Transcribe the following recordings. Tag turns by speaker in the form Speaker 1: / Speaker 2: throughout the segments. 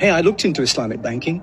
Speaker 1: Hey, I looked into Islamic banking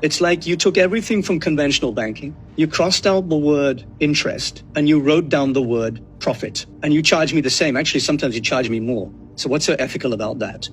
Speaker 1: It's like you took everything from conventional banking, you crossed out the word interest and you wrote down the word profit and you charge me the same. Actually, sometimes you charge me more. So what's so ethical about that?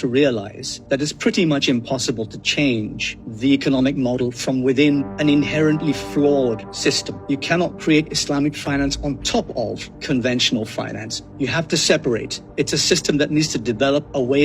Speaker 1: to realize that it's pretty much impossible to change the economic model from within an inherently flawed system. You cannot create Islamic finance on top of conventional finance. You have to separate. It's a system that needs to develop away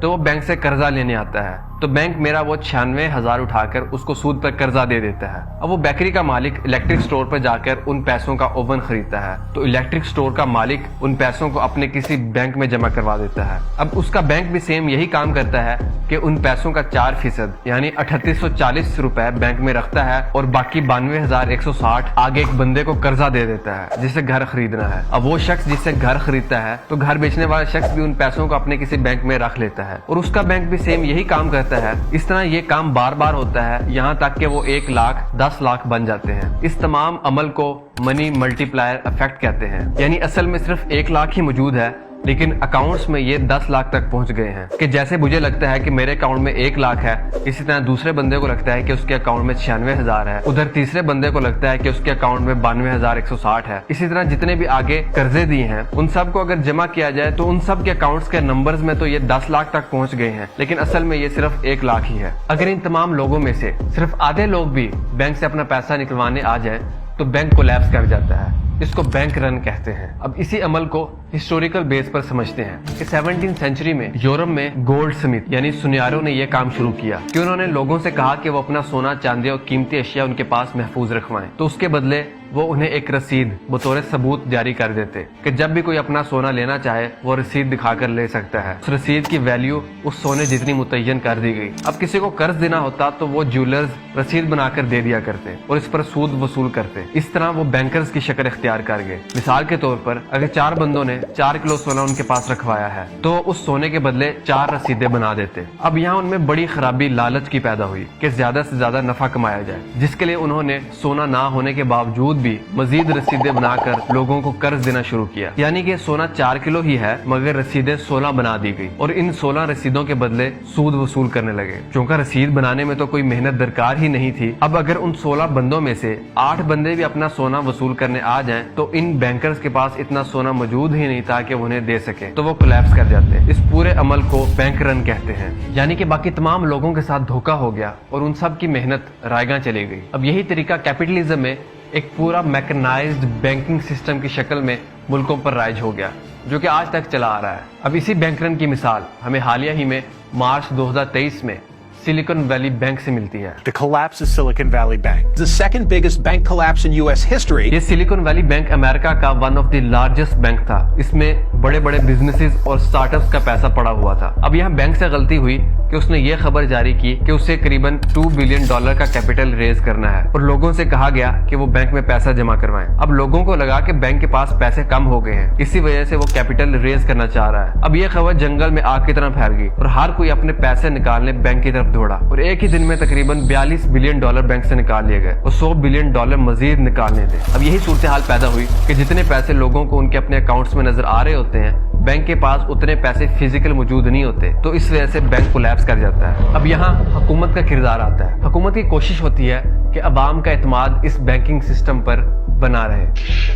Speaker 2: تو وہ bank سے قرضہ لینے آتا ہے, تو bank میرا وہ 96,000 اٹھا کر اس کو سود پر قرضہ دے دیتا ہے. اب وہ بیکری کا مالک الیکٹرک سٹور پر جا کر ان پیسوں کا اوون خریدتا ہے, تو الیکٹرک سٹور کا مالک ان پیسوں کو اپنے کسی بینک میں جمع کروا دیتا ہے. اب اس کا بینک بھی سیم یہی کام کرتا ہے کہ ان پیسوں کا 4% یعنی 3840 روپے بینک میں رکھتا ہے اور باقی 92,160 آگے ایک بندے کو قرضہ دے دیتا ہے جسے گھر خریدنا ہے. اب وہ شخص جس سے گھر خریدتا ہے تو گھر بیچنے والا شخص بھی ان پیسوں کو اپنے کسی بینک میں رکھ لیتا ہے اور اس کا بینک بھی سیم یہی کام کرتا ہے. اس طرح یہ کام بار بار ہوتا ہے یہاں تک کہ وہ 1 لاکھ 10 لاکھ بن جاتے ہیں. اس تمام عمل کو منی ملٹی پلائر افیکٹ کہتے ہیں, یعنی اصل میں صرف 1 لاکھ ہی موجود ہے لیکن اکاؤنٹس میں یہ 10 لاکھ تک پہنچ گئے ہیں. کہ جیسے مجھے لگتا ہے کہ میرے اکاؤنٹ میں 1 لاکھ ہے, اسی طرح دوسرے بندے کو لگتا ہے کہ اس کے اکاؤنٹ میں 96,000 ہے, ادھر تیسرے بندے کو لگتا ہے کہ اس کے اکاؤنٹ میں 92,160 ہے. اسی طرح جتنے بھی آگے قرضے دیے ہیں ان سب کو اگر جمع کیا جائے تو ان سب کے اکاؤنٹس کے نمبرز میں تو یہ 10 لاکھ تک پہنچ گئے ہیں, لیکن اصل میں یہ صرف 1 لاکھ ہی ہے. اگر ان تمام لوگوں میں سے صرف آدھے لوگ بھی بینک سے اپنا پیسہ نکلوانے آ جائیں تو بینک کولیپس کر جاتا ہے. اس کو بینک رن کہتے ہیں. اب اسی عمل کو ہسٹوریکل بیس پر سمجھتے ہیں کہ 17 سینچری میں یورپ میں گولڈ سمتھ یعنی سنیاروں نے یہ کام شروع کیا کہ انہوں نے لوگوں سے کہا کہ وہ اپنا سونا چاندی اور قیمتی اشیاء ان کے پاس محفوظ رکھوائیں, تو اس کے بدلے وہ انہیں ایک رسید بطور ثبوت جاری کر دیتے کہ جب بھی کوئی اپنا سونا لینا چاہے وہ رسید دکھا کر لے سکتا ہے. اس رسید کی ویلیو اس سونے جتنی متعین کر دی گئی. اب کسی کو قرض دینا ہوتا تو وہ جیولرز رسید بنا کر دے دیا کرتے اور اس پر سود وصول کرتے. اس طرح وہ بینکرز کی شکل اختیار کر گئے. مثال کے طور پر اگر 4 بندوں نے 4 کلو سونا ان کے پاس رکھوایا ہے تو اس سونے کے بدلے 4 رسیدیں بنا دیتے. اب یہاں ان میں بڑی خرابی لالچ کی پیدا ہوئی کہ زیادہ سے زیادہ نفع کمایا جائے, جس کے لیے انہوں نے سونا نہ ہونے کے باوجود بھی مزید رسیدیں بنا کر لوگوں کو قرض دینا شروع کیا. یعنی کہ سونا 4 کلو ہی ہے مگر رسیدیں 16 بنا دی گئی اور ان 16 رسیدوں کے بدلے سود وصول کرنے لگے. چونکہ رسید بنانے میں تو کوئی محنت درکار ہی نہیں تھی, اب اگر ان 16 بندوں میں سے 8 بندے بھی اپنا سونا وصول کرنے آ جائیں تو ان بینکرز کے پاس اتنا سونا موجود ہی نہیں تھا کہ وہ انہیں دے سکے, تو وہ کولیپس کر جاتے. اس پورے عمل کو بینک رن کہتے ہیں. یعنی کہ باقی تمام لوگوں کے ساتھ دھوکا ہو گیا اور ان سب کی محنت رائیگاں چلی گئی. اب یہی طریقہ کیپٹلزم میں ایک پورا میکنائزڈ بینکنگ سسٹم کی شکل میں ملکوں پر رائج ہو گیا جو کہ آج تک چلا آ رہا ہے. اب اسی بینک رن کی مثال ہمیں حالیہ ہی میں مارچ 2023 میں سلیکن ویلی بینک سے ملتی ہے.
Speaker 3: The collapse of Silicon Valley Bank, the second biggest bank collapse in US history.
Speaker 2: یہ سلیکن ویلی بینک امریکہ کا one of the largest bank تھا. اس میں بڑے بڑے بزنسز اور سٹارٹ اپس کا پیسہ پڑا ہوا تھا. اب یہاں بینک سے غلطی ہوئی کہ اس نے یہ خبر جاری کی کہ اسے قریباً $2 بلین کا کیپٹل ریز کرنا ہے اور لوگوں سے کہا گیا کہ وہ بینک میں پیسہ جمع کروائیں. اب لوگوں کو لگا کہ بینک کے پاس پیسے کم ہو گئے ہیں, اسی وجہ سے وہ کیپٹل ریز کرنا چاہ رہا ہے. اب یہ خبر جنگل میں آگ کی طرح پھیل گئی اور ہر کوئی اپنے پیسے نکالنے بینک کی طرف دوڑا اور ایک ہی دن میں تقریباً $42 بلین بینک سے نکال لیے گئے اور $100 بلین مزید نکالنے تھے. اب یہی صورتحال پیدا ہوئی کہ جتنے پیسے لوگوں کو ان کے اپنے اکاؤنٹس میں نظر آ رہے ہوتے ہیں بینک کے پاس اتنے پیسے فزیکل موجود نہیں ہوتے, تو اس وجہ سے بینک کولیپس کر جاتا ہے. اب یہاں حکومت کا کردار آتا ہے. حکومت کی کوشش ہوتی ہے کہ عوام کا اعتماد اس بینکنگ سسٹم پر بنا رہے.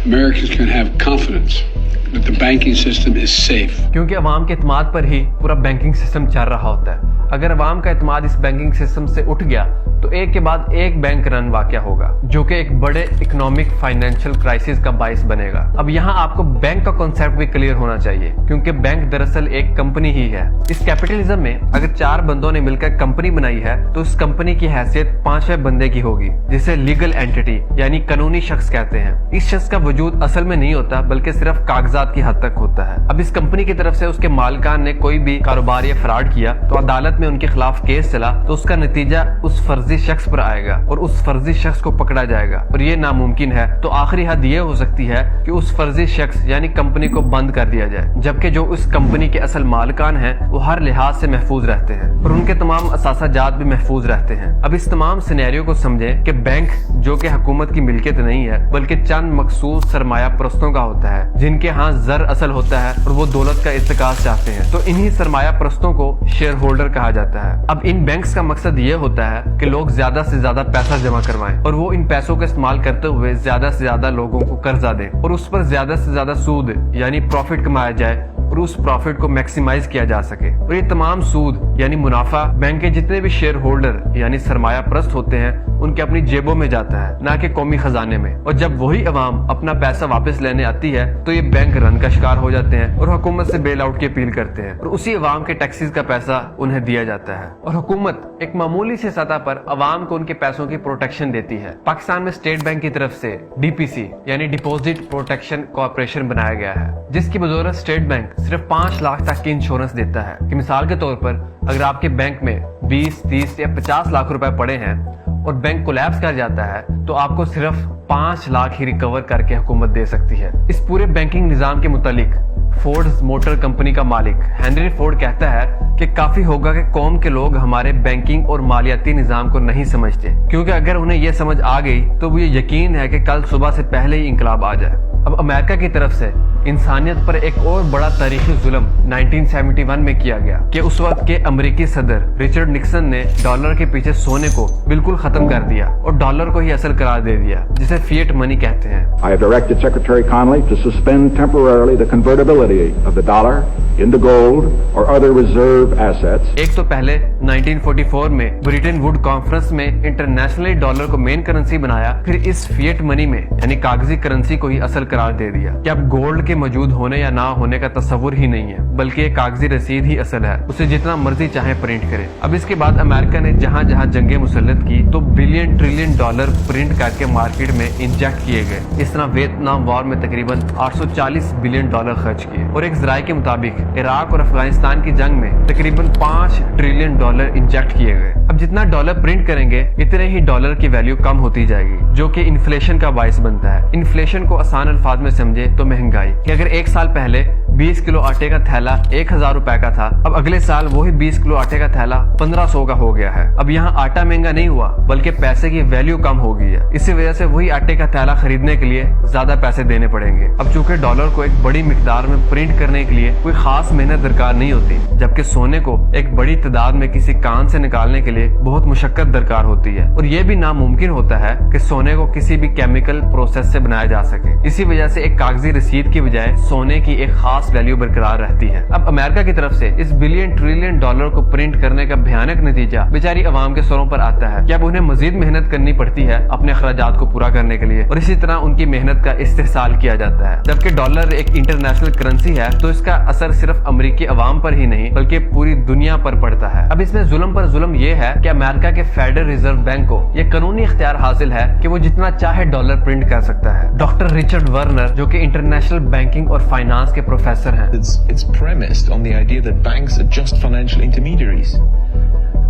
Speaker 4: Americans can have confidence that the banking system is safe.
Speaker 2: کیونکہ عوام کے اعتماد پر ہی پورا بینکنگ سسٹم چل رہا ہوتا ہے. اگر عوام کا اعتماد اس بینکنگ سسٹم سے اٹھ گیا تو ایک کے بعد ایک بینک رن واقع ہوگا جو کہ ایک بڑے اکنامک فائنینشیل کرائسس کا باعث بنے گا. اب یہاں آپ کو بینک کا کنسیپٹ بھی کلیئر ہونا چاہیے کیونکہ بینک دراصل ایک کمپنی ہی ہے. اس کیپٹلزم میں اگر 4 بندوں نے مل کر کمپنی بنائی ہے تو اس کمپنی کی حیثیت 5ویں بندے کی ہوگی جسے لیگل اینٹی یعنی قانونی شخص کہتے ہیں. اس شخص کا وجود اصل میں نہیں ہوتا بلکہ صرف کاغذات کی حد تک ہوتا ہے. اب اس کمپنی کی طرف سے اس کے مالکان نے کوئی بھی کاروبار یا فراڈ کیا تو عدالت میں ان کے خلاف کیس چلا تو اس کا نتیجہ اس فرضی شخص پر آئے گا اور اس فرضی شخص کو پکڑا جائے گا اور یہ ناممکن ہے تو آخری حد یہ ہو سکتی ہے کہ اس فرضی شخص یعنی کمپنی کو بند کر دیا جائے, جبکہ جو اس کمپنی کے اصل مالکان ہیں وہ ہر لحاظ سے محفوظ رہتے ہیں اور ان کے تمام اثاثہ جات بھی محفوظ رہتے ہیں. اب اس تمام سینیریو کو سمجھیں کہ بینک جو کہ حکومت کی ملکیت نہیں ہے بلکہ چند مخصوص سرمایہ پرستوں کا ہوتا ہے جن کے ہاں زر اصل ہوتا ہے اور وہ دولت کا ارتکاز چاہتے ہیں, تو انہی سرمایہ پرستوں کو شیئر ہولڈر کہا جاتا ہے. اب ان بینکس کا مقصد یہ ہوتا ہے کہ لوگ زیادہ سے زیادہ پیسہ جمع کروائیں اور وہ ان پیسوں کا استعمال کرتے ہوئے زیادہ سے زیادہ لوگوں کو قرضہ دیں اور اس پر زیادہ سے زیادہ سود یعنی پروفٹ کمایا جائے اور اس پروفٹ کو میکسیمائز کیا جا سکے. اور یہ تمام سود یعنی منافع بینک کے جتنے بھی شیئر ہولڈر یعنی سرمایہ پرست ہوتے ہیں ان کے اپنی جیبوں میں جاتا ہے نہ کہ قومی خزانے میں، اور جب وہی عوام اپنا پیسہ واپس لینے آتی ہے تو یہ بینک رن کا شکار ہو جاتے ہیں اور حکومت سے بیل آؤٹ کی اپیل کرتے ہیں، اور اسی عوام کے ٹیکسز کا پیسہ انہیں دیا جاتا ہے، اور حکومت ایک معمولی سی سطح پر عوام کو ان کے پیسوں کی پروٹیکشن دیتی ہے۔ پاکستان میں اسٹیٹ بینک کی طرف سے DPC یعنی ڈپازٹ پروٹیکشن کارپوریشن بنایا گیا ہے، جس کی بدولت اسٹیٹ بینک صرف 5 لاکھ تک کی انشورنس دیتا ہے کہ مثال کے طور پر اگر آپ کے بینک میں 20، 30 یا 50 لاکھ روپے پڑے ہیں اور بینک کولیپس کر جاتا ہے تو آپ کو صرف 5 لاکھ ہی ریکور کر کے حکومت دے سکتی ہے۔ اس پورے بینکنگ نظام کے متعلق فورڈز موٹر کمپنی کا مالک ہنری فورڈ کہتا ہے کہ کافی ہوگا کہ قوم کے لوگ ہمارے بینکنگ اور مالیاتی نظام کو نہیں سمجھتے، کیونکہ اگر انہیں یہ سمجھ آ گئی تو وہ یہ یقین ہے کہ کل صبح سے پہلے ہی انقلاب آ جائے۔ اب امریکہ کی طرف سے انسانیت پر ایک اور بڑا تاریخی ظلم 1971 میں کیا گیا کہ اس وقت کے امریکی صدر رچرڈ نکسن نے ڈالر کے پیچھے سونے کو بالکل ختم کر دیا اور ڈالر کو ہی اصل قرار دے دیا، جسے فیٹ منی کہتے ہیں۔
Speaker 5: I have directed Secretary Connolly to suspend temporarily the convertibility of the dollar into gold or other reserve assets.
Speaker 2: ایک تو پہلے 1944 میں بریٹن ووڈ کانفرنس میں انٹرنیشنلی ڈالر کو مین کرنسی بنایا، پھر اس فیٹ منی میں یعنی کاغذی کرنسی کو ہی اصل قرار دے دیا کہ اب گولڈ کے موجود ہونے یا نہ ہونے کا تصور ہی نہیں ہے، بلکہ یہ کاغذی رسید ہی اصل ہے، اسے جتنا مرضی چاہے پرنٹ کرے۔ اب اس کے بعد امریکہ نے جہاں جہاں جنگیں مسلط کی تو بلین ٹریلین ڈالر پرنٹ کر کے مارکیٹ میں انجیکٹ کیے گئے۔ اس طرح ویتنام وار میں تقریباً 840 بلین ڈالر خرچ کیے، اور ایک ذرائع کے مطابق عراق اور افغانستان کی جنگ میں تقریباً 5 ٹریلین ڈالر انجیکٹ کیے گئے۔ اب جتنا ڈالر پرنٹ کریں گے اتنے ہی ڈالر کی ویلیو کم ہوتی جائے گی، جو کہ انفلیشن کا باعث بنتا ہے۔ انفلیشن کو آسان الفاظ میں سمجھے تو مہنگائی، کہ اگر ایک سال پہلے 20 کلو آٹے کا تھیلا 1000 روپے کا تھا، اب اگلے سال وہی 20 کلو آٹے کا تھیلا 1500 کا ہو گیا ہے۔ اب یہاں آٹا مہنگا نہیں ہوا بلکہ پیسے کی ویلیو کم ہو گئی ہے، اسی وجہ سے وہی آٹے کا تھیلا خریدنے کے لیے زیادہ پیسے دینے پڑیں گے۔ اب چونکہ ڈالر کو ایک بڑی مقدار میں پرنٹ کرنے کے لیے کوئی خاص محنت درکار نہیں ہوتی، جبکہ سونے کو ایک بڑی تعداد میں کسی کان سے نکالنے کے لیے بہت مشقت درکار ہوتی ہے، اور یہ بھی ناممکن ہوتا ہے کہ سونے کو کسی بھی کیمیکل پروسیس سے بنایا جا سکے۔ اسی وجہ سے ایک کاغذی رسید کی بجائے سونے کی ایک خاص ویلیو برقرار رہتی ہے۔ اب امریکہ کی طرف سے اس بلین ٹریلین ڈالر کو پرنٹ کرنے کا بھیانک نتیجہ بیچاری عوام کے سروں پر آتا ہے کہ اب انہیں مزید محنت کرنی پڑتی ہے اپنے اخراجات کو پورا کرنے کے لیے، اور اسی طرح ان کی محنت کا استحصال کیا جاتا ہے۔ جبکہ ڈالر ایک انٹرنیشنل کرنسی ہے تو اس کا اثر صرف امریکی عوام پر ہی نہیں بلکہ پوری دنیا پر پڑتا ہے۔ اب اس میں ظلم پر ظلم یہ ہے کہ امریکہ کے فیڈرل ریزرو بینک کو یہ قانونی اختیار حاصل ہے کہ وہ جتنا چاہے ڈالر پرنٹ کر سکتا ہے۔ ڈاکٹر رچرڈ ورنر جو کہ انٹرنیشنل بینکنگ اور فائنانس کے پروفیسر ہیں،
Speaker 6: It's premised on the idea that banks are just financial intermediaries.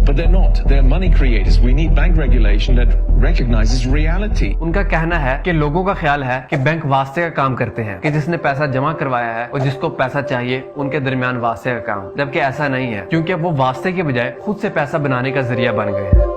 Speaker 6: But they're not. They're money creators. We need bank regulation that recognizes reality.
Speaker 2: ان کا کہنا ہے کہ لوگوں کا خیال ہے کہ بینک واسطے کا کام کرتے ہیں، کہ جس نے پیسہ جمع کروایا ہے اور جس کو پیسہ چاہیے ان کے درمیان واسطے کا کام، جبکہ ایسا نہیں ہے، کیونکہ وہ واسطے کے بجائے خود سے پیسہ بنانے کا ذریعہ بن گئے ہیں۔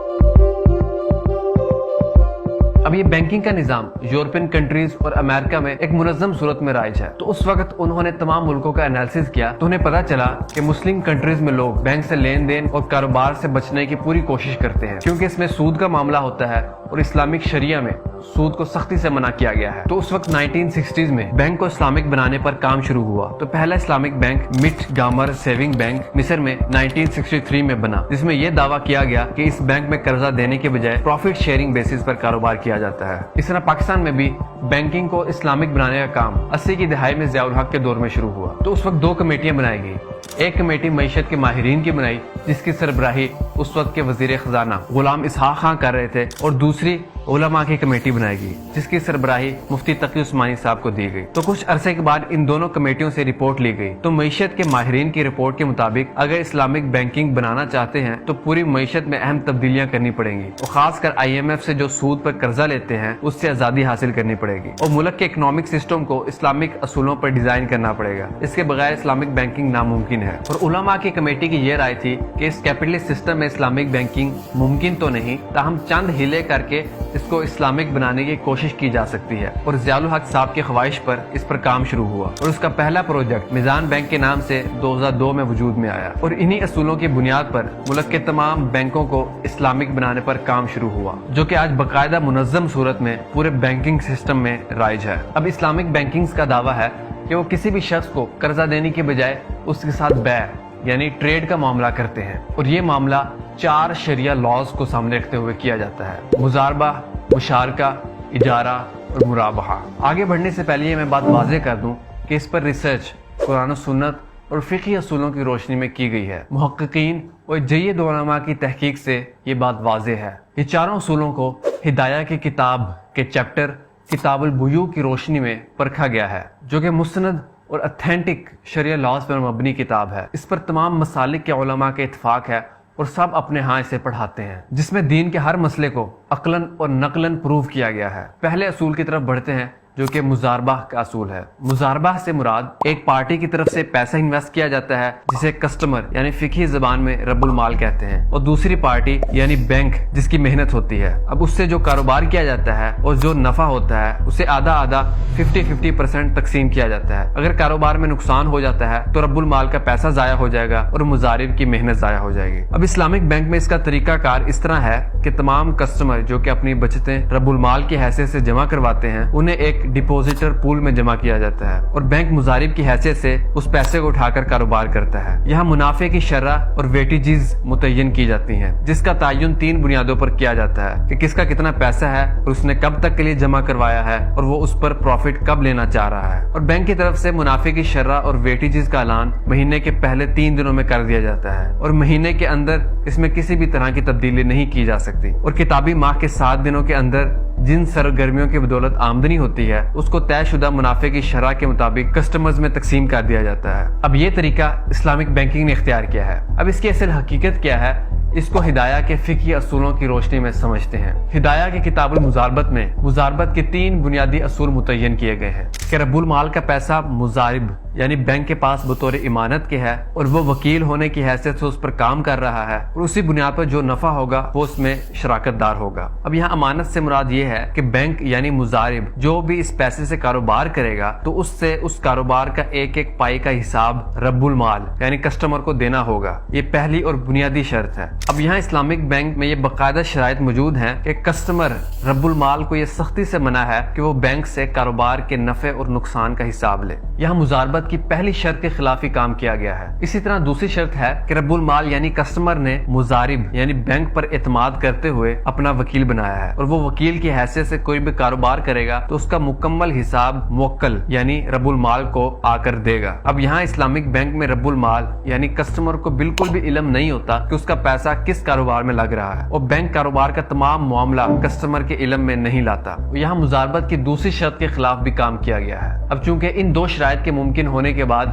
Speaker 2: اب یہ بینکنگ کا نظام یورپین کنٹریز اور امریکہ میں ایک منظم صورت میں رائج ہے، تو اس وقت انہوں نے تمام ملکوں کا انالیسس کیا تو انہیں پتا چلا کہ مسلم کنٹریز میں لوگ بینک سے لین دین اور کاروبار سے بچنے کی پوری کوشش کرتے ہیں، کیونکہ اس میں سود کا معاملہ ہوتا ہے اور اسلامک شریعہ میں سود کو سختی سے منع کیا گیا ہے۔ تو اس وقت 1960s میں بینک کو اسلامک بنانے پر کام شروع ہوا، تو پہلا اسلامک بینک مٹ گامر سیونگ بینک مصر میں 1963 میں بنا، جس میں یہ دعویٰ کیا گیا کہ اس بینک میں قرضہ دینے کے بجائے پروفٹ شیئرنگ بیسس پر کاروبار کیا جاتا ہے۔ اس طرح پاکستان میں بھی بینکنگ کو اسلامک بنانے کا کام 80 کی دہائی میں ضیاء الحق کے دور میں شروع ہوا، تو اس وقت 2 کمیٹیاں بنائی گئی۔ ایک کمیٹی معیشت کے ماہرین کی بنائی جس کی سربراہی اس وقت کے وزیر خزانہ غلام اسحاق خان کر رہے تھے، اور دوسری علماء کی کمیٹی بنائی گئی جس کی سربراہی مفتی تقی عثمانی صاحب کو دی گئی۔ تو کچھ عرصے کے بعد ان دونوں کمیٹیوں سے رپورٹ لی گئی، تو معیشت کے ماہرین کی رپورٹ کے مطابق اگر اسلامک بینکنگ بنانا چاہتے ہیں تو پوری معیشت میں اہم تبدیلیاں کرنی پڑیں گی، اور خاص کر IMF سے جو سود پر قرضہ لیتے ہیں اس سے آزادی حاصل کرنی پڑے گی، اور ملک کے اکنامک سسٹم کو اسلامک اصولوں پر ڈیزائن کرنا پڑے گا، اس کے بغیر اسلامک بینکنگ ناممکن ہے۔ اور علماء کی کمیٹی کی یہ رائے تھی کہ اس کیپٹلسٹ سسٹم میں اسلامک بینکنگ ممکن تو نہیں، تاہم چند ہیلے کر کے اس کو اسلامک بنانے کی کوشش کی جا سکتی ہے، اور ضیاء الحق صاحب کی خواہش پر اس پر کام شروع ہوا، اور اس کا پہلا پروجیکٹ میزان بینک کے نام سے 2002 میں وجود میں آیا، اور انہی اصولوں کی بنیاد پر ملک کے تمام بینکوں کو اسلامک بنانے پر کام شروع ہوا، جو کہ آج باقاعدہ منظم صورت میں پورے بینکنگ سسٹم میں رائج ہے۔ اب اسلامک بینکنگ کا دعویٰ ہے کہ وہ کسی بھی شخص کو قرضہ دینے کے بجائے اس کے ساتھ بیع یعنی ٹریڈ کا معاملہ کرتے ہیں، اور یہ معاملہ 4 شریعہ لاز کو سامنے رکھتے ہوئے کیا جاتا ہے: مزاربہ، مشارکہ، اجارہ اور مرابحہ۔ آگے بڑھنے سے پہلے یہ میں بات واضح کر دوں کہ اس پر ریسرچ قرآن و سنت اور فقہی اصولوں کی روشنی میں کی گئی ہے۔ محققین اور جید علماء کی تحقیق سے یہ بات واضح ہے۔ یہ چاروں اصولوں کو ہدایہ کی کتاب کے چیپٹر کتاب البیوع کی روشنی میں پرکھا گیا ہے، جو کہ مستند اور اتھینٹک شریعہ لاز پر مبنی کتاب ہے۔ اس پر تمام مسالک کے علماء کے اتفاق ہے اور سب اپنے ہاں اسے پڑھاتے ہیں، جس میں دین کے ہر مسئلے کو عقلاً اور نقلاً پروف کیا گیا ہے۔ پہلے اصول کی طرف بڑھتے ہیں، جو کہ مزاربہ کا اصول ہے۔ مزاربہ سے مراد ایک پارٹی کی طرف سے پیسہ انویسٹ کیا جاتا ہے، جسے کسٹمر یعنی فقہی زبان میں رب المال کہتے ہیں، اور دوسری پارٹی یعنی بینک جس کی محنت ہوتی ہے۔ اب اس سے جو کاروبار کیا جاتا ہے اور جو نفع ہوتا ہے اسے آدھا آدھا 50-50% تقسیم کیا جاتا ہے۔ اگر کاروبار میں نقصان ہو جاتا ہے تو رب المال کا پیسہ ضائع ہو جائے گا اور مضارب کی محنت ضائع ہو جائے گی۔ اب اسلامک بینک میں اس کا طریقہ کار اس طرح ہے کہ تمام کسٹمر جو کہ اپنی بچتیں رب المال کی حیثیت سے جمع کرواتے ہیں، انہیں ایک ڈپوزٹر پول میں جمع کیا جاتا ہے، اور بینک مضارب کی حیثیت سے اس پیسے کو اٹھا کر کاروبار کرتا ہے۔ یہاں منافع کی شرح اور ویٹیجز متعین کی جاتی ہیں، جس کا تعین 3 بنیادوں پر کیا جاتا ہے کہ کس کا کتنا پیسہ ہے اور اس نے کب تک کے لیے جمع کروایا ہے اور وہ اس پر پروفٹ کب لینا چاہ رہا ہے۔ اور بینک کی طرف سے منافع کی شرح اور ویٹیجز کا اعلان مہینے کے پہلے 3 دنوں میں کر دیا جاتا ہے، اور مہینے کے اندر اس میں کسی بھی طرح کی تبدیلی نہیں کی جا سکتی، اور کتابی ماہ کے 7 دنوں کے اندر جن سرگرمیوں کی بدولت آمدنی ہوتی ہے اس کو طے شدہ منافع کی شرح کے مطابق کسٹمرز میں تقسیم کر دیا جاتا ہے۔ اب یہ طریقہ اسلامک بینکنگ نے اختیار کیا ہے۔ اب اس کی اصل حقیقت کیا ہے، اس کو ہدایہ کے فقہی اصولوں کی روشنی میں سمجھتے ہیں۔ ہدایہ کی کتاب المزاربت میں مزاربت کے 3 بنیادی اصول متعین کیے گئے ہیں کہ رب المال کا پیسہ مزارب یعنی بینک کے پاس بطور امانت کے ہے، اور وہ وکیل ہونے کی حیثیت سے اس پر کام کر رہا ہے، اور اسی بنیاد پر جو نفع ہوگا وہ اس میں شراکت دار ہوگا۔ اب یہاں امانت سے مراد یہ ہے کہ بینک یعنی مزارب جو بھی اس پیسے سے کاروبار کرے گا تو اس سے اس کاروبار کا ایک ایک پائی کا حساب رب المال یعنی کسٹمر کو دینا ہوگا۔ یہ پہلی اور بنیادی شرط ہے۔ اب یہاں اسلامک بینک میں یہ باقاعدہ شرائط موجود ہیں کہ کسٹمر رب المال کو یہ سختی سے منع ہے کہ وہ بینک سے کاروبار کے نفع اور نقصان کا حساب لے۔ یہاں مزاربت کی پہلی شرط کے خلاف ہی کام کیا گیا ہے۔ اسی طرح دوسری شرط ہے کہ رب المال یعنی کسٹمر نے مزارب یعنی بینک پر اعتماد کرتے ہوئے اپنا وکیل بنایا ہے، اور وہ وکیل کی حیثیت سے کوئی بھی کاروبار کرے گا تو اس کا مکمل حساب موکل یعنی رب المال کو آ کر دے گا۔ اب یہاں اسلامک بینک میں رب المال یعنی کسٹمر کو بالکل بھی علم نہیں ہوتا کہ اس کا پیسہ کس کاروبار میں لگ رہا ہے، اور بینک کاروبار کا تمام معاملہ کسٹمر کے علم میں نہیں لاتا۔ یہاں مزاربت کی دوسری شرط کے خلاف بھی کام کیا گیا ہے۔ اب چونکہ ان 2 شرائط کے ممکن ہونے کے بعد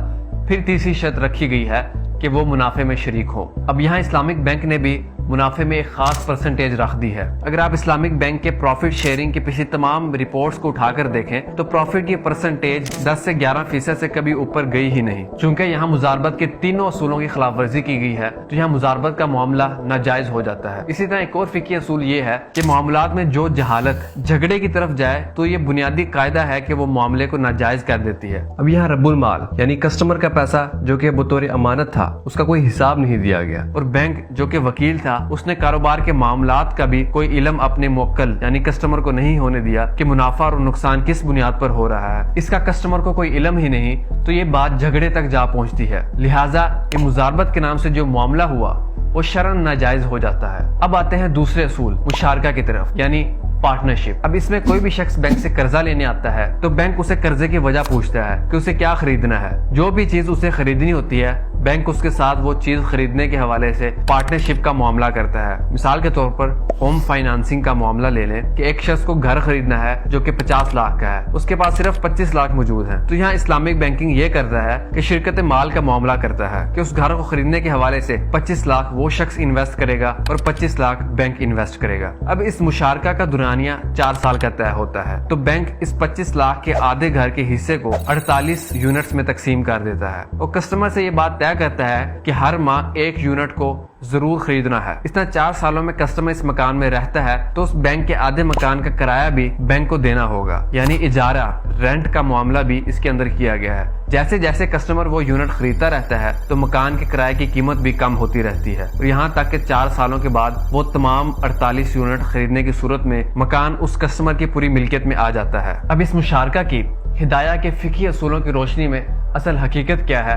Speaker 2: پھر تیسری شرط رکھی گئی ہے کہ وہ منافع میں شریک ہو۔ اب یہاں اسلامک بینک نے بھی منافع میں ایک خاص پرسنٹیج رکھ دی ہے۔ اگر آپ اسلامک بینک کے پروفٹ شیئرنگ کی پچھلی تمام رپورٹس کو اٹھا کر دیکھیں تو پروفٹ کی پرسنٹیج 10 سے 11% سے کبھی اوپر گئی ہی نہیں۔ چونکہ یہاں مزاربت کے 3 اصولوں کی خلاف ورزی کی گئی ہے تو یہاں مزاربت کا معاملہ ناجائز ہو جاتا ہے۔ اسی طرح ایک اور فقہی اصول یہ ہے کہ معاملات میں جو جہالت جھگڑے کی طرف جائے تو یہ بنیادی قاعدہ ہے کہ وہ معاملے کو ناجائز کر دیتی ہے۔ اب یہاں رب المال یعنی کسٹمر کا پیسہ جو کہ بطور امانت تھا اس کا کوئی حساب نہیں دیا گیا، اور بینک جو کہ وکیل تھا اس نے کاروبار کے معاملات کا بھی کوئی علم اپنے موکل یعنی کسٹمر کو نہیں ہونے دیا کہ منافع اور نقصان کس بنیاد پر ہو رہا ہے۔ اس کا کسٹمر کو کوئی علم ہی نہیں تو یہ بات جھگڑے تک جا پہنچتی ہے، لہٰذا یہ مزاربت کے نام سے جو معاملہ ہوا وہ شرعاً ناجائز ہو جاتا ہے۔ اب آتے ہیں دوسرے اصول مشارکہ کی طرف یعنی پارٹنرشپ۔ اب اس میں کوئی بھی شخص بینک سے قرضہ لینے آتا ہے تو بینک اسے قرضے کی وجہ پوچھتا ہے کہ اسے کیا خریدنا ہے۔ جو بھی چیز اسے خریدنی ہوتی ہے بینک اس کے ساتھ وہ چیز خریدنے کے حوالے سے پارٹنرشپ کا معاملہ کرتا ہے۔ مثال کے طور پر ہوم فائنانسنگ کا معاملہ لے لیں کہ ایک شخص کو گھر خریدنا ہے جو کہ 50 لاکھ کا ہے، اس کے پاس صرف 25 لاکھ موجود ہیں، تو یہاں اسلامک بینکنگ یہ کرتا ہے کہ شرکت مال کا معاملہ کرتا ہے کہ اس گھر کو خریدنے کے حوالے سے 25 لاکھ وہ شخص انویسٹ کرے گا اور 25 لاکھ بینک انویسٹ کرے گا۔ اب اس مشارکہ کا دورانیہ 4 سال کا طے ہوتا ہے، تو بینک اس 25 لاکھ کے آدھے گھر کے حصے کو 48 یونٹس میں تقسیم کر دیتا ہے، اور کسٹمر سے یہ بات طے کرتا ہے کہ ہر ماہ 1 یونٹ کو ضرور خریدنا ہے۔ اس طرح 4 سالوں میں کسٹمر اس مکان میں رہتا ہے تو اس بینک کے آدھے مکان کا کرایہ بھی بینک کو دینا ہوگا، یعنی اجارہ رینٹ کا معاملہ بھی اس کے اندر کیا گیا ہے۔ جیسے جیسے کسٹمر وہ یونٹ خریدتا رہتا ہے تو مکان کے کرایے کی قیمت بھی کم ہوتی رہتی ہے، اور یہاں تک کہ 4 سالوں کے بعد وہ تمام 48 یونٹ خریدنے کی صورت میں مکان اس کسٹمر کی پوری ملکیت میں آ جاتا ہے۔ اب اس مشارکہ کی ہدایہ کے فقہی اصولوں کی روشنی میں اصل حقیقت کیا ہے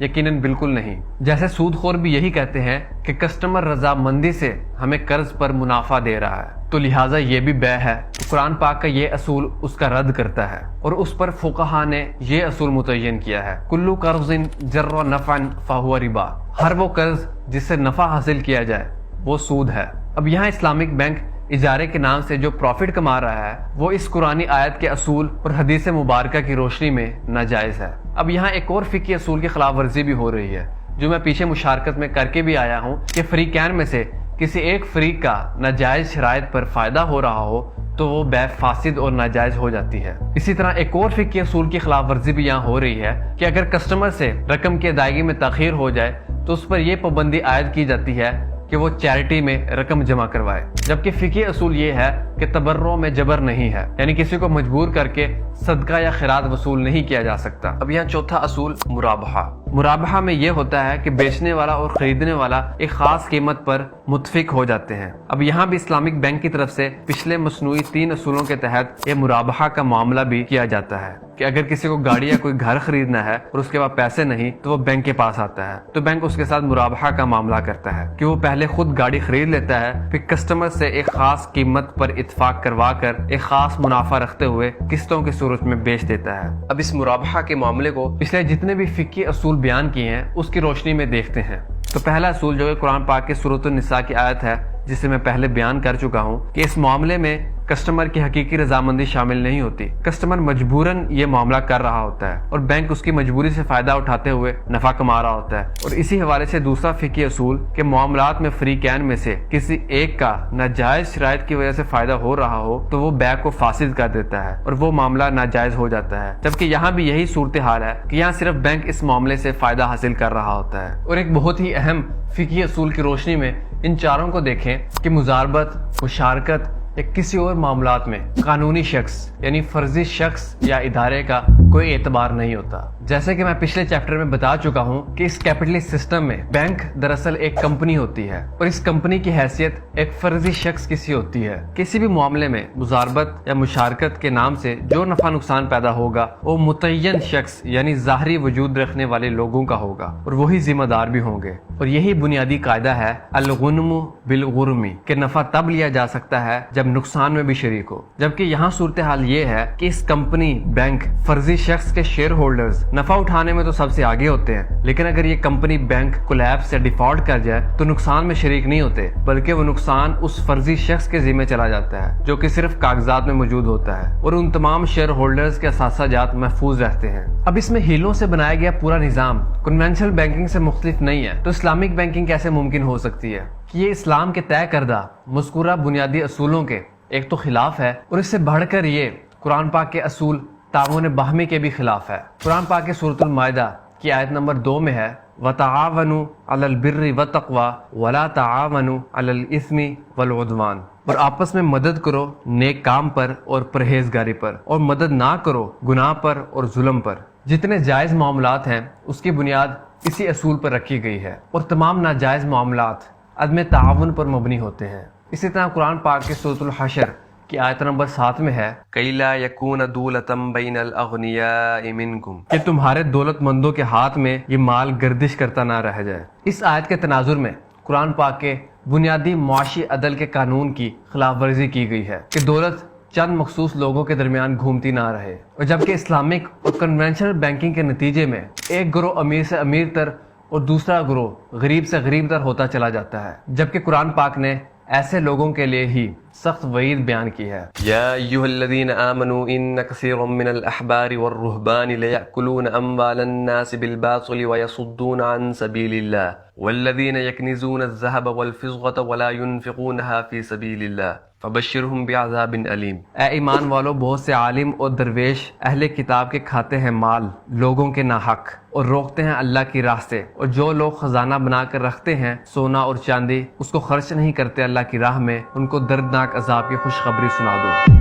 Speaker 2: یقیناً بالکل نہیں۔ جیسے سود خور بھی یہی کہتے ہیں کہ کسٹمر رضامندی سے ہمیں قرض پر منافع دے رہا ہے تو لہٰذا یہ بھی بے ہے، تو قرآن پاک کا یہ اصول اس کا رد کرتا ہے اور اس پر فقہا نے یہ اصول متعین کیا ہے، کلو قرض جر نفعا فہو ربا، ہر وہ قرض جس سے نفع حاصل کیا جائے وہ سود ہے۔ اب یہاں اسلامک بینک اجارے کے نام سے جو پروفٹ کما رہا ہے وہ اس قرآنی آیت کے اصول اور حدیث مبارکہ کی روشنی میں ناجائز ہے۔ اب یہاں ایک اور فقہی اصول کی خلاف ورزی بھی ہو رہی ہے جو میں پیچھے مشارکت میں کر کے بھی آیا ہوں کہ فریقین میں سے کسی ایک فریق کا ناجائز شرائط پر فائدہ ہو رہا ہو تو وہ بے فاسد اور ناجائز ہو جاتی ہے۔ اسی طرح ایک اور فقہی اصول کی خلاف ورزی بھی یہاں ہو رہی ہے کہ اگر کسٹمر سے رقم کی ادائیگی میں تاخیر ہو جائے تو اس پر یہ پابندی عائد کی جاتی ہے کہ وہ چیریٹی میں رقم جمع کروائے، جبکہ فقہی اصول یہ ہے کہ تبرع میں جبر نہیں ہے، یعنی کسی کو مجبور کر کے صدقہ یا خیرات وصول نہیں کیا جا سکتا۔ اب یہاں چوتھا اصول مرابحہ۔ مرابحہ میں یہ ہوتا ہے کہ بیچنے والا اور خریدنے والا ایک خاص قیمت پر متفق ہو جاتے ہیں۔ اب یہاں بھی اسلامک بینک کی طرف سے پچھلے مصنوعی 3 اصولوں کے تحت یہ مرابحہ کا معاملہ بھی کیا جاتا ہے کہ اگر کسی کو گاڑی یا کوئی گھر خریدنا ہے اور اس کے پاس پیسے نہیں تو وہ بینک کے پاس آتا ہے تو بینک اس کے ساتھ مرابحہ کا معاملہ کرتا ہے کہ وہ پہلے خود گاڑی خرید لیتا ہے، پھر کسٹمر سے ایک خاص قیمت پر اتفاق کروا کر ایک خاص منافع رکھتے ہوئے قسطوں کی صورت میں بیچ دیتا ہے۔ اب اس مرابحہ کے معاملے کو پچھلے جتنے بھی فقہی اصول بیان کیے ہیں اس کی روشنی میں دیکھتے ہیں۔ تو پہلا اصول جو ہے قرآن پاک کے سورۃ النساء کی آیت ہے جسے میں پہلے بیان کر چکا ہوں کہ اس معاملے میں کسٹمر کی حقیقی رضامندی شامل نہیں ہوتی، کسٹمر مجبوراً یہ معاملہ کر رہا ہوتا ہے اور بینک اس کی مجبوری سے فائدہ اٹھاتے ہوئے نفع کما رہا ہوتا ہے۔ اور اسی حوالے سے دوسرا فقہی اصول کہ معاملات میں فریقین میں سے کسی ایک کا ناجائز شرائط کی وجہ سے فائدہ ہو رہا ہو تو وہ بیع کو فاسد کر دیتا ہے اور وہ معاملہ ناجائز ہو جاتا ہے، جبکہ یہاں بھی یہی صورتحال ہے کہ یہاں صرف بینک اس معاملے سے فائدہ حاصل کر رہا ہوتا ہے۔ اور ایک بہت ہی اہم فقہی اصول کی روشنی میں ان چاروں کو دیکھیں کہ مزاربت، مشارکت یا کسی اور معاملات میں قانونی شخص یعنی فرضی شخص یا ادارے کا کوئی اعتبار نہیں ہوتا۔ جیسے کہ میں پچھلے چیپٹر میں بتا چکا ہوں کہ اس کیپٹلسٹ سسٹم میں بینک دراصل ایک کمپنی ہوتی ہے اور اس کمپنی کی حیثیت ایک فرضی شخص کی سی ہوتی ہے۔ کسی بھی معاملے میں مزاربت یا مشارکت کے نام سے جو نفع نقصان پیدا ہوگا وہ متعین شخص یعنی ظاہری وجود رکھنے والے لوگوں کا ہوگا اور وہی ذمہ دار بھی ہوں گے، اور یہی بنیادی قاعدہ ہے الغنم بالغرم کہ نفع تب لیا جا سکتا ہے جب نقصان میں بھی شریک ہو، جبکہ یہاں صورتحال یہ ہے کہ اس کمپنی بینک فرضی شخص کے شیئر ہولڈرز نفع اٹھانے میں تو سب سے آگے ہوتے ہیں، لیکن اگر یہ کمپنی بینک کولیپس سے ڈیفالٹ کر جائے تو نقصان میں شریک نہیں ہوتے، بلکہ وہ نقصان اس فرضی شخص کے ذمہ چلا جاتا ہے جو کہ صرف کاغذات میں موجود ہوتا ہے، اور ان تمام شیئر ہولڈرز کے اثاثہ جات محفوظ رہتے ہیں۔ اب اس میں ہیلوں سے بنایا گیا پورا نظام کنونشنل بینکنگ سے مختلف نہیں ہے، تو اسلامک بینکنگ کیسے ممکن ہو سکتی ہے کہ یہ اسلام کے طے کردہ مذکورہ بنیادی اصولوں کے ایک تو خلاف ہے، اور اس سے بڑھ کر یہ قرآن پاک کے اصول تعاون باہمی کے بھی خلاف ہے۔ قرآن پاک کے سورۃ المائدہ کی آیت نمبر 2 میں ہے وَتَعَاوَنُوا عَلَى الْبِرِّ وَالتَّقْوَى وَلَا تَعَاوَنُوا عَلَى الْإِثْمِ وَالْعُدْوَانِ، اور آپس میں مدد کرو نیک کام پر اور پرہیزگاری پر، اور مدد نہ کرو گناہ پر اور ظلم پر۔ جتنے جائز معاملات ہیں اس کی بنیاد اسی اصول پر رکھی گئی ہے، اور تمام ناجائز معاملات عدم تعاون پر مبنی ہوتے ہیں۔ اسی طرح قرآن پاک کے سورۃ الحشر کی آیت نمبر 7 میں ہے کَإِ لَا يَكُونَ دُولَةً بَيْنَ الْأَغْنِيَاءِ مِنْكُمْ کہ تمہارے دولت مندوں کے ہاتھ میں یہ مال گردش کرتا نہ رہ جائے۔ اس آیت کے تناظر میں قرآن پاک کے بنیادی معاشی عدل کے قانون کی خلاف ورزی کی گئی ہے کہ دولت چند مخصوص لوگوں کے درمیان گھومتی نہ رہے، اور جبکہ اسلامک اور کنونشنل بینکنگ کے نتیجے میں ایک گروہ امیر سے امیر تر اور دوسرا گروہ غریب سے غریب تر ہوتا چلا جاتا ہے، جبکہ قرآن پاک نے ایسے لوگوں کے لیے ہی سخت وعید بیان کی ہے۔ یا ایھا الذین آمنوا ان کثیرا من الاحبار والرہبان لیأکلون اموال الناس بالباطل ویصدون عن سبیل اللہ والذین یکنزون الذهب والفضة ولا ينفقونها في سبیل اللہ فبشرہم بعذاب علیم۔ اے ایمان والو، بہت سے عالم اور درویش اہل کتاب کے کھاتے ہیں مال لوگوں کے ناحق اور روکتے ہیں اللہ کی راہ سے، اور جو لوگ خزانہ بنا کر رکھتے ہیں سونا اور چاندی اس کو خرچ نہیں کرتے اللہ کی راہ میں، ان کو دردناک عذاب کی خوشخبری سنا دو۔